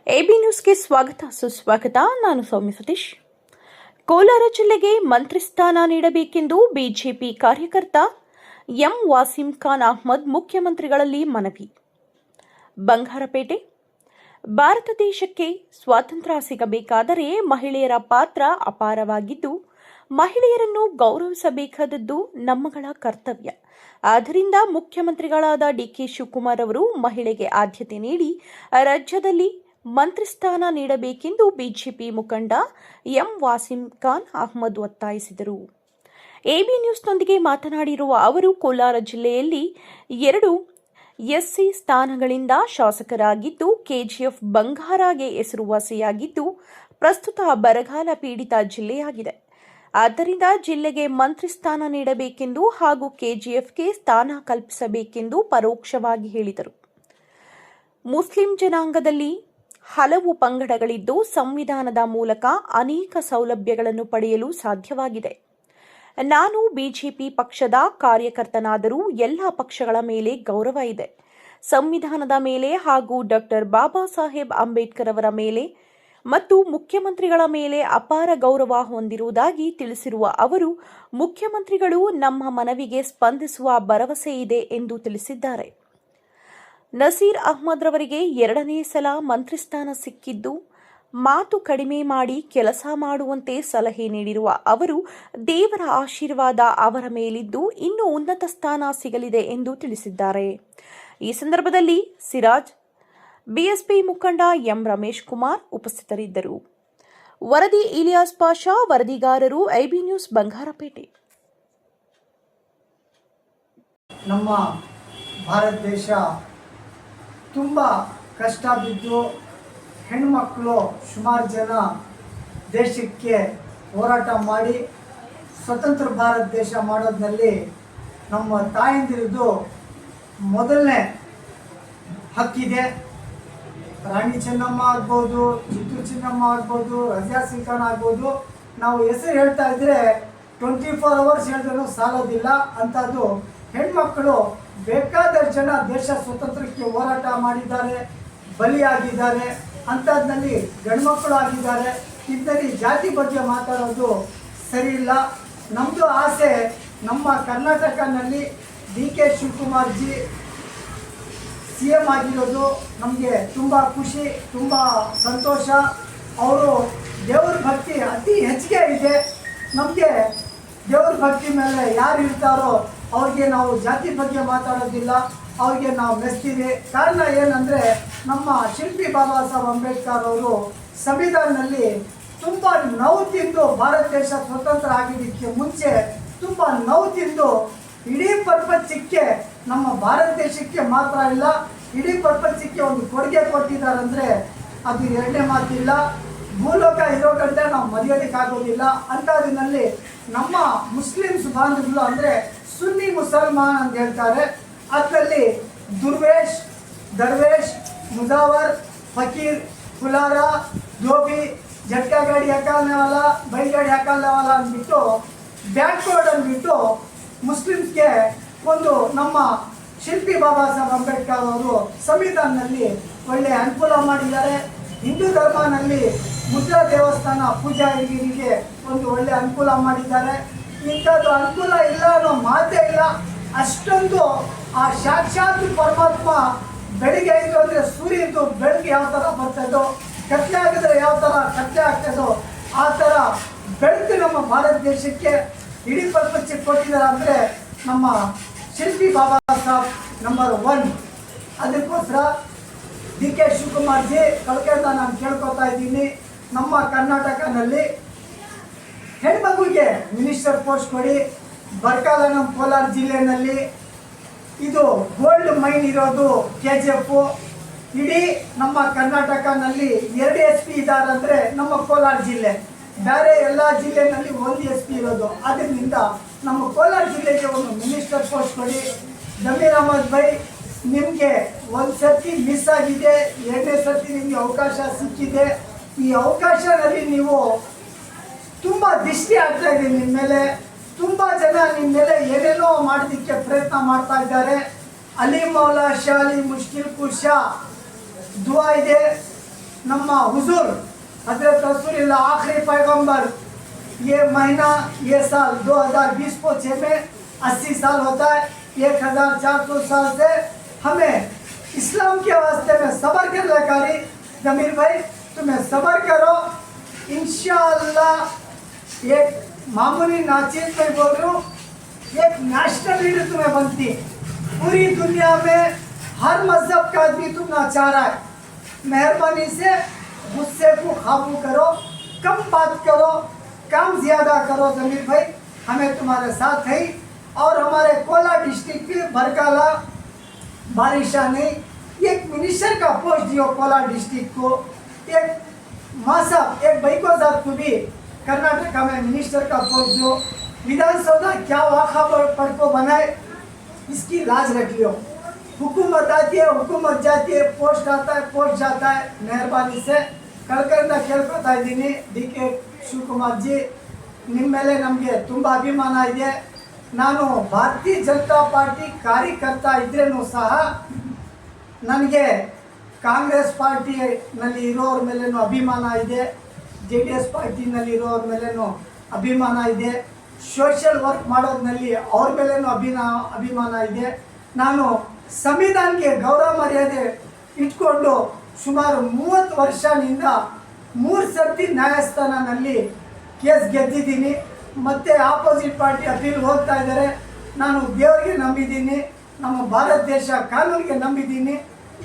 AB ನ್ಯೂಸ್ಗೆ ಸ್ವಾಗತ ಸುಸ್ವಾಗತ. ನಾನು ಸೌಮ್ಯ ಸತೀಶ್. ಕೋಲಾರ ಜಿಲ್ಲೆಗೆ ಮಂತ್ರಿ ಸ್ಥಾನ ನೀಡಬೇಕೆಂದು ಬಿಜೆಪಿ ಕಾರ್ಯಕರ್ತ ಎಂ ವಾಸಿಂ ಖಾನ್ ಅಹ್ಮದ್ ಮುಖ್ಯಮಂತ್ರಿಗಳಲ್ಲಿ ಮನವಿ. ಬಂಗಾರಪೇಟೆ. ಭಾರತ ದೇಶಕ್ಕೆ ಸ್ವಾತಂತ್ರ್ಯ ಸಿಗಬೇಕಾದರೆ ಮಹಿಳೆಯರ ಪಾತ್ರ ಅಪಾರವಾಗಿದ್ದು, ಮಹಿಳೆಯರನ್ನು ಗೌರವಿಸಬೇಕಾದದ್ದು ನಮ್ಮಗಳ ಕರ್ತವ್ಯ. ಆದ್ದರಿಂದ ಮುಖ್ಯಮಂತ್ರಿಗಳಾದ ಡಿಕೆ ಶಿವಕುಮಾರ್ ಅವರು ಮಹಿಳೆಗೆ ಆದ್ಯತೆ ನೀಡಿ ರಾಜ್ಯದಲ್ಲಿ ಮಂತ್ರಿ ಸ್ಥಾನ ನೀಡಬೇಕೆಂದು ಬಿಜೆಪಿ ಮುಖಂಡ ಎಂ ವಾಸಿಂ ಖಾನ್ ಅಹ್ಮದ್ ಒತ್ತಾಯಿಸಿದರು. ಎಬಿ ನ್ಯೂಸ್ನೊಂದಿಗೆ ಮಾತನಾಡಿರುವ ಅವರು, ಕೋಲಾರ ಜಿಲ್ಲೆಯಲ್ಲಿ 2 ಎಸ್ಸಿ ಸ್ಥಾನಗಳಿಂದ ಶಾಸಕರಾಗಿದ್ದು, ಕೆಜಿಎಫ್ ಬಂಗಾರಗೆ ಹೆಸರುವಾಸಿಯಾಗಿದ್ದು, ಪ್ರಸ್ತುತ ಬರಗಾಲ ಪೀಡಿತ ಜಿಲ್ಲೆಯಾಗಿದೆ. ಆದ್ದರಿಂದ ಜಿಲ್ಲೆಗೆ ಮಂತ್ರಿ ಸ್ಥಾನ ನೀಡಬೇಕೆಂದು ಹಾಗೂ ಕೆಜಿಎಫ್ಗೆ ಸ್ಥಾನ ಕಲ್ಪಿಸಬೇಕೆಂದು ಪರೋಕ್ಷವಾಗಿ ಹೇಳಿದರು. ಮುಸ್ಲಿಂ ಜನಾಂಗದಲ್ಲಿ ಹಲವು ಪಂಗಡಗಳಿದ್ದು, ಸಂವಿಧಾನದ ಮೂಲಕ ಅನೇಕ ಸೌಲಭ್ಯಗಳನ್ನು ಪಡೆಯಲು ಸಾಧ್ಯವಾಗಿದೆ. ನಾನು ಬಿಜೆಪಿ ಪಕ್ಷದ ಕಾರ್ಯಕರ್ತನಾದರೂ ಎಲ್ಲ ಪಕ್ಷಗಳ ಮೇಲೆ ಗೌರವ ಇದೆ. ಸಂವಿಧಾನದ ಮೇಲೆ ಹಾಗೂ ಡಾಕ್ಟರ್ ಬಾಬಾ ಸಾಹೇಬ್ ಅಂಬೇಡ್ಕರ್ ಅವರ ಮೇಲೆ ಮತ್ತು ಮುಖ್ಯಮಂತ್ರಿಗಳ ಮೇಲೆ ಅಪಾರ ಗೌರವ ಹೊಂದಿರುವುದಾಗಿ ತಿಳಿಸಿರುವ ಅವರು, ಮುಖ್ಯಮಂತ್ರಿಗಳು ನಮ್ಮ ಮನವಿಗೆ ಸ್ಪಂದಿಸುವ ಭರವಸೆ ಇದೆ ಎಂದು ತಿಳಿಸಿದ್ದಾರೆ. ನಸೀರ್ ಅಹ್ಮದ್ ರವರಿಗೆ 2ನೇ ಸಲ ಮಂತ್ರಿ ಸ್ಥಾನ ಸಿಕ್ಕಿದ್ದು, ಮಾತು ಕಡಿಮೆ ಮಾಡಿ ಕೆಲಸ ಮಾಡುವಂತೆ ಸಲಹೆ ನೀಡಿರುವ ಅವರು, ದೇವರ ಆಶೀರ್ವಾದ ಅವರ ಮೇಲಿದ್ದು ಇನ್ನೂ ಉನ್ನತ ಸ್ಥಾನ ಸಿಗಲಿದೆ ಎಂದು ತಿಳಿಸಿದ್ದಾರೆ. ಈ ಸಂದರ್ಭದಲ್ಲಿ ಸಿರಾಜ್, ಬಿಎಸ್ಪಿ ಮುಖಂಡ ಎಂ ರಮೇಶ್ ಕುಮಾರ್ ಉಪಸ್ಥಿತರಿದ್ದರು. ವರದಿ ಇಲಿಯಾಸ್ ಪಾಷಾ, ವರದಿಗಾರರು ಎಬಿ ನ್ಯೂಸ್, ಬಂಗಾರಪೇಟೆ. ನಮ್ಮ ಭಾರತ ದೇಶ ತುಂಬ ಕಷ್ಟ ಬಿದ್ದು ಹೆಣ್ಮಕ್ಕಳು ಸುಮಾರು ಜನ ದೇಶಕ್ಕೆ ಹೋರಾಟ ಮಾಡಿ ಸ್ವತಂತ್ರ ಭಾರತ ದೇಶ ಮಾಡೋದ್ರಲ್ಲಿ ನಮ್ಮ ತಾಯಂದಿರದು ಮೊದಲನೇ ಹಕ್ಕಿದೆ. ರಾಣಿ ಚೆನ್ನಮ್ಮ ಆಗ್ಬೋದು, ಜಿತ್ತು ಚೆನ್ನಮ್ಮ ಆಗ್ಬೋದು, ರಜಾ ಸಿಂಖಾನ್ ಆಗ್ಬೋದು. ನಾವು ಹೆಸರು ಹೇಳ್ತಾ ಇದ್ರೆ 24 hours ಹೇಳಿದ್ರೂ ಸಾಲೋದಿಲ್ಲ. ಅಂಥದ್ದು ಹೆಣ್ಮಕ್ಕಳು ಬೇಕಾದಷ್ಟು ಜನ ದೇಶ ಸ್ವತಂತ್ರಕ್ಕೆ ಹೋರಾಟ ಮಾಡಿದ್ದಾರೆ, ಬಲಿಯಾಗಿದ್ದಾರೆ. ಅಂಥದ್ದಲ್ಲಿ ಗಂಡ್ಮಕ್ಕಳು ಆಗಿದ್ದಾರೆ. ಇದರಲ್ಲಿ ಜಾತಿ ಬಗ್ಗೆ ಮಾತಾಡೋದು ಸರಿ ಇಲ್ಲ. ನಮ್ಮದು ಆಸೆ, ನಮ್ಮ ಕರ್ನಾಟಕನಲ್ಲಿ ಡಿಕೆ ಶಿವಕುಮಾರ್ ಜಿ CM ಆಗಿರೋದು ನಮಗೆ ತುಂಬ ಖುಷಿ, ತುಂಬ ಸಂತೋಷ. ಅವರು ದೇವ್ರ ಭಕ್ತಿ ಅತಿ ಹೆಚ್ಚಿಗೆ ಇದೆ. ನಮಗೆ ದೇವ್ರ ಭಕ್ತಿ ಮೇಲೆ ಯಾರು ಇರ್ತಾರೋ ಅವ್ರಿಗೆ ನಾವು ಜಾತಿ ಬಗ್ಗೆ ಮಾತಾಡೋದಿಲ್ಲ, ಅವ್ರಿಗೆ ನಾವು ಮೆಚ್ತೀವಿ. ಕಾರಣ ಏನಂದರೆ, ನಮ್ಮ ಶಿಲ್ಪಿ ಬಾಬಾ ಸಾಹೇಬ್ ಅಂಬೇಡ್ಕರ್ ಅವರು ಸಂವಿಧಾನದಲ್ಲಿ ತುಂಬ ನೋವು ತಿಂದು ಭಾರತ ದೇಶ ಸ್ವತಂತ್ರ ಆಗಿದ್ದಕ್ಕೆ ಮುಂಚೆ ತುಂಬ ನೋವು ತಿಂದು ಇಡೀ ಪ್ರಪಂಚಕ್ಕೆ, ನಮ್ಮ ಭಾರತ ದೇಶಕ್ಕೆ ಮಾತ್ರ ಇಲ್ಲ, ಇಡೀ ಪ್ರಪಂಚಕ್ಕೆ ಒಂದು ಕೊಡುಗೆ ಕೊಟ್ಟಿದ್ದಾರಂದರೆ ಅದು ಎರಡನೇ ಮಾತಿಲ್ಲ. ಭೂಲೋಕ ಇರೋ ಗಂಟೆ ನಾವು ಮರೆಯೋದಕ್ಕಾಗೋದಿಲ್ಲ. ಅಂಥದ್ರಲ್ಲಿ ನಮ್ಮ ಮುಸ್ಲಿಮ್ಸ್ ಬಾಂಧವರು ಅಂದರೆ ಸುನ್ನಿ ಮುಸಲ್ಮಾನ್ ಅಂತ ಹೇಳ್ತಾರೆ. ಅದರಲ್ಲಿ ದರ್ವೇಶ್, ಮುಜಾವರ್, ಫಕೀರ್, ಕುಲಾರ, ಧೋಬಿ, ಜಟ್ಕಾ ಗಾಡಿ ಹಾಕಲ್ನೇವಲ್ಲ, ಬೈಗಾಡಿ ಹಾಕಲ್ನೇವಲ್ಲ ಅಂದ್ಬಿಟ್ಟು ಬ್ಯಾಕ್ವರ್ಡ್ ಅಂದ್ಬಿಟ್ಟು ಮುಸ್ಲಿಮ್ಸ್ಗೆ ಒಂದು ನಮ್ಮ ಶಿಲ್ಪಿ ಬಾಬಾ ಸಾಹೇಬ್ ಅಂಬೇಡ್ಕರ್ ಅವರು ಸಂವಿಧಾನದಲ್ಲಿ ಒಳ್ಳೆಯ ಅನುಕೂಲ ಮಾಡಿದ್ದಾರೆ. ಹಿಂದೂ ಧರ್ಮನಲ್ಲಿ ಮುದ್ರಾ ದೇವಸ್ಥಾನ ಪೂಜಾರಿಗೆ ಒಂದು ಒಳ್ಳೆ ಅನುಕೂಲ ಮಾಡಿದ್ದಾರೆ. ಇಂಥದ್ದು ಅನುಕೂಲ ಇಲ್ಲ ಅನ್ನೋ ಮಾತೇ ಇಲ್ಲ. ಅಷ್ಟೊಂದು ಆ ಸಾಕ್ಷಾತ್ ಪರಮಾತ್ಮ ಬೆಳಿಗ್ಗೆ ಆಯಿತು ಅಂದರೆ ಸೂರ್ಯದ್ದು ಬೆಳಗ್ಗೆ ಯಾವ ಥರ ಬರ್ತದೋ, ಕತ್ಲೆ ಆಗಿದ್ರೆ ಯಾವ ಥರ ಕತ್ಲೆ ಆಗ್ತದೋ ಆ ಥರ ಬೆಳಕು ನಮ್ಮ ಭಾರತ ದೇಶಕ್ಕೆ ಇಡೀ ಪ್ರಪಂಚಕ್ಕೆ ಕೊಟ್ಟಿದ್ದಾರೆ. ಅಂದರೆ ನಮ್ಮ ಶಿಲ್ಪಿ ಬಾಬಾ ಸಾಹೇಬ್ ನಂಬರ್ 1. ಅದಕ್ಕೋಸ್ಕರ ಡಿಕೆ ಶಿವಕುಮಾರ್ ಜಿ ಕಳ್ಕೊಂಡ ನಾನು ಕೇಳ್ಕೊತಾ ಇದ್ದೀನಿ, ನಮ್ಮ ಕರ್ನಾಟಕನಲ್ಲಿ ಹೆಣ್ಮಗುಗೆ ಮಿನಿಸ್ಟರ್ ಪೋಸ್ಟ್ ಕೊಡಿ. ಬರಗಾಲ ನಮ್ಮ ಕೋಲಾರ ಜಿಲ್ಲೆಯಲ್ಲಿ ಇದು ಗೋಲ್ಡ್ ಮೈನ್ ಇರೋದು KGF. ಇಡೀ ನಮ್ಮ ಕರ್ನಾಟಕನಲ್ಲಿ 2 SP ಇದ್ದಾರೆ ಅಂದರೆ ನಮ್ಮ ಕೋಲಾರ ಜಿಲ್ಲೆ. ಬೇರೆ ಎಲ್ಲ ಜಿಲ್ಲೆಯಲ್ಲಿ 1 SP ಇರೋದು. ಅದರಿಂದ ನಮ್ಮ ಕೋಲಾರ ಜಿಲ್ಲೆಗೆ ಒಂದು ಮಿನಿಸ್ಟರ್ ಪೋಸ್ಟ್ ಕೊಡಿ. ಜಮೀರ್ ಅಹಮದ್ ಬೈ, ನಿಮಗೆ ಒಂದು ಸರ್ತಿ ಮಿಸ್ ಆಗಿದೆ, 2ನೇ ಸರ್ತಿ ನಿಮಗೆ ಅವಕಾಶ ಸಿಕ್ಕಿದೆ. ಈ ಅವಕಾಶದಲ್ಲಿ ನೀವು ತುಂಬ ದೃಷ್ಟಿ ಆಗ್ತಾ ಇದೆ ನಿಮ್ಮ ಮೇಲೆ. ತುಂಬ ಜನ ನಿಮ್ಮ ಮೇಲೆ ಏನೇನೋ ಮಾಡೋದಕ್ಕೆ ಪ್ರಯತ್ನ ಮಾಡ್ತಾ ಇದ್ದಾರೆ. ಅಲಿ ಮೌಲಾ ಶಾಲಿ ಮುಷ್ಕಿಲ್ ಕುಶಾ ದುವಾ ಇದೆ. नम्मा हुजूर हजरत रसूलुल्लाह आखिरी पैगंबर ये महीना ये साल 2020 को 6 में 80 साल होता है। 1400 साल से हमें इस्लाम के वास्ते में सब्र कर लेकारी जमीर भाई तुम्हें सब्र करो इंशाअल्लाह। एक मामूली नाचीज में बोल रहा हूँ, एक नेशनल लीडर तुम्हें बनती। पूरी दुनिया में हर मजहब का आदमी तुम्हें चाह रहा है। मेहरबानी से गुस्से को काबू करो, कम बात करो, काम ज्यादा करो जमीर भाई, हमें तुम्हारे साथ है। और हमारे कोला डिस्ट्रिक्ट की बरकाला बारिशा ने एक मिनिस्टर का पोस्ट दियो कोला डिस्ट्रिक्ट को। एक माँ साहब एक भाई को साहब को भी कर्नाटका में मिनिस्टर का पोस्ट दो। विधानसभा क्या वाखा पढ़ को बनाए, इसकी लाज रख लियो। हुकूमत आती है, हुकूमत जाती है, पोस्ट आता है, पोस्ट जाता है। मेहरबानी से ಕಳ್ಕಂಡ ಕೇಳ್ಕೊತಾ ಇದ್ದೀನಿ ಡಿ ಕೆ ಶಿವಕುಮಾರ್ ಜಿ, ನಿಮ್ಮ ಮೇಲೆ ನಮಗೆ ತುಂಬ ಅಭಿಮಾನ ಇದೆ. ನಾನು ಭಾರತೀಯ ಜನತಾ ಪಾರ್ಟಿ ಕಾರ್ಯಕರ್ತ ಇದ್ರೇನು ಸಹ ನನಗೆ ಕಾಂಗ್ರೆಸ್ ಪಾರ್ಟಿನಲ್ಲಿ ಇರೋರ ಮೇಲೇನೂ ಅಭಿಮಾನ ಇದೆ, JDS ಪಾರ್ಟಿನಲ್ಲಿ ಇರೋರ ಮೇಲೇನೂ ಅಭಿಮಾನ ಇದೆ, ಸೋಷಿಯಲ್ ವರ್ಕ್ ಮಾಡೋದ್ರಲ್ಲಿ ಅವ್ರ ಮೇಲೇನೂ ಅಭಿಮಾನ ಇದೆ. ನಾನು ಸಂವಿಧಾನಕ್ಕೆ ಗೌರವ ಮರ್ಯಾದೆ ಇಟ್ಕೊಂಡು ಸುಮಾರು 30 ವರ್ಷದಿಂದ 3 ಸರ್ತಿ ನ್ಯಾಯಸ್ಥಾನದಲ್ಲಿ ಕೇಸ್ ಗೆದ್ದಿದ್ದೀನಿ. ಮತ್ತು ಆಪೋಸಿಟ್ ಪಾರ್ಟಿ ಅಪೀಲ್ ಹೋಗ್ತಾ ಇದ್ದಾರೆ. ನಾನು ದೇವರಿಗೆ ನಂಬಿದ್ದೀನಿ, ನಮ್ಮ ಭಾರತ ದೇಶ ಕಾನೂನಿಗೆ ನಂಬಿದ್ದೀನಿ.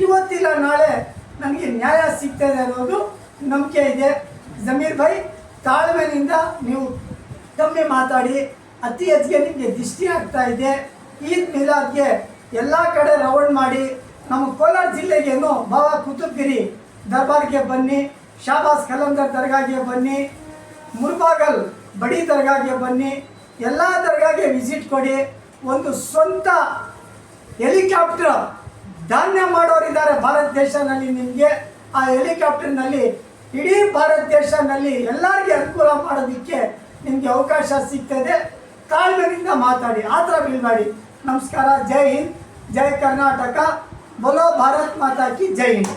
ಇವತ್ತಿಲ್ಲ ನಾಳೆ ನನಗೆ ನ್ಯಾಯ ಸಿಗ್ತದೆ ಅನ್ನೋದು ನಂಬಿಕೆ ಇದೆ. ಜಮೀರ್ ಭಾಯ್ ತಾಳ್ಮೆಯಿಂದ ನೀವು ಕಮ್ಮಿ ಮಾತಾಡಿ, ಅತಿ ಹೆಚ್ಚಿಗೆ ನಿಮಗೆ ದೃಷ್ಟಿ ಆಗ್ತಾ ಇದೆ. ಈದ್ ಮಿಲಾದ್ಗೆ ಎಲ್ಲ ಕಡೆ ರೌಂಡ್ ಮಾಡಿ ನಮ್ಮ ಕೋಲಾರ ಜಿಲ್ಲೆಗೇನು ಬಾಬಾ ಕುತುಬ್ಗಿರಿ ದರ್ಬಾರ್ಗೆ ಬನ್ನಿ, ಶಾಬಾಸ್ ಕಲಂದರ್ ದರ್ಗಾಗೆ ಬನ್ನಿ, ಮುರ್ಬಾಗಲ್ ಬಡಿ ದರ್ಗಾಗೆ ಬನ್ನಿ, ಎಲ್ಲ ದರ್ಗಾಗೆ ವಿಸಿಟ್ ಕೊಡಿ. ಒಂದು ಸ್ವಂತ ಹೆಲಿಕಾಪ್ಟರ್ ಧಾನ್ಯ ಮಾಡೋರಿದ್ದಾರೆ ಭಾರತ ದೇಶದಲ್ಲಿ. ನಿಮಗೆ ಆ ಹೆಲಿಕಾಪ್ಟರ್ನಲ್ಲಿ ಇಡೀ ಭಾರತ ದೇಶದಲ್ಲಿ ಎಲ್ಲರಿಗೆ ಅನುಕೂಲ ಮಾಡೋದಕ್ಕೆ ನಿಮಗೆ ಅವಕಾಶ ಸಿಗ್ತದೆ. ತಾಳ್ಮೆಯಿಂದ ಮಾತಾಡಿ, ಆ ಥರ ಬೀಳ್ಬೇಡಿ. ನಮಸ್ಕಾರ. ಜೈ ಹಿಂದ್, ಜೈ ಕರ್ನಾಟಕ, बोलो भारत माता की जय हिंद।